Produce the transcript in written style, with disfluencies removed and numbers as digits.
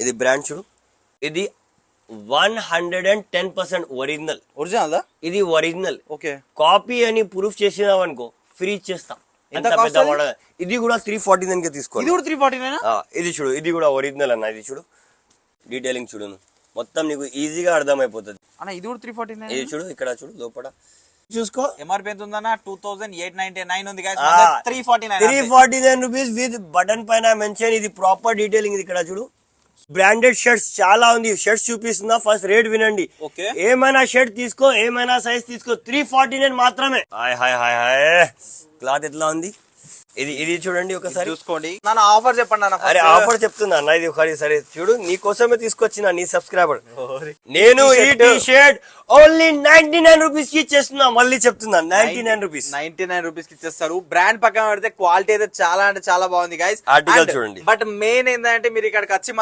ఇది బ్రాండ్ చూడు, ఇది 110% ఒరిజినల్. ఇది ఒరిజినల్. ఓకే, కాపీ అని ప్రూఫ్ చేసినావు అనుకో ఫ్రీ ఇచ్చేస్తాం. ఎంత పెద్ద మోడల్. ఇది కూడా 349 కి తీసుకో. ఇది కూడా 349. ఇది చూడు, ఇది కూడా ఒరిజినల్ అన్న. ఇది చూడు, డీటెయిలింగ్ చూడు, మొత్తం నీకు ఈజీగా అర్థమైపోతుంది అన్న. ఇది కూడా 349. ఇది చూడు, ఇక్కడ చూడు లోపల చూసుకో. ఎంఆర్పీ ఎంత ఉందన్న? 2899 ఉంది guys. 349 రూపీస్ విత్ బటన్ పైన మెన్షన్. ఇది ప్రాపర్ డీటెయిలింగ్. ఇక్కడ చూడు, బ్రాండెడ్ షర్ట్స్ చాలా ఉంది. షర్ట్స్ చూపిస్తున్నా, ఫస్ట్ రేట్ వినండి. ఏమైనా షర్ట్ తీసుకో, ఏమైనా సైజ్ తీసుకో, 349 మాత్రమే. Hi hi hi hi. Cloth ఎట్లా ఉంది? ఇది చూడండి ఒకసారి చూసుకోండి. నాన్న ఆఫర్ చెప్పండి అన్న. అరే ఆఫర్ చెప్తున్నా అన్న, ఇది ఒకసారి సరే చూడు, నీ కోసమే తీసుకొచ్చిన, నీ సబ్స్క్రైబర్. నేను ఈ టీ షర్ట్ ఓన్లీ 99 రూపీస్ కి ఇచ్చేస్తున్నా. మళ్ళీ చెప్తున్నా, 99 రూపీస్ కి ఇచ్చేస్తారు. బ్రాండ్ పక్కన పెడితే క్వాలిటీ అయితే చాలా అంటే చాలా బాగుంది గైస్. ఆర్టికల్ చూడండి. బట్ మెయిన్ ఏంటంటే మీరు ఇక్కడికి వచ్చి మాత్రం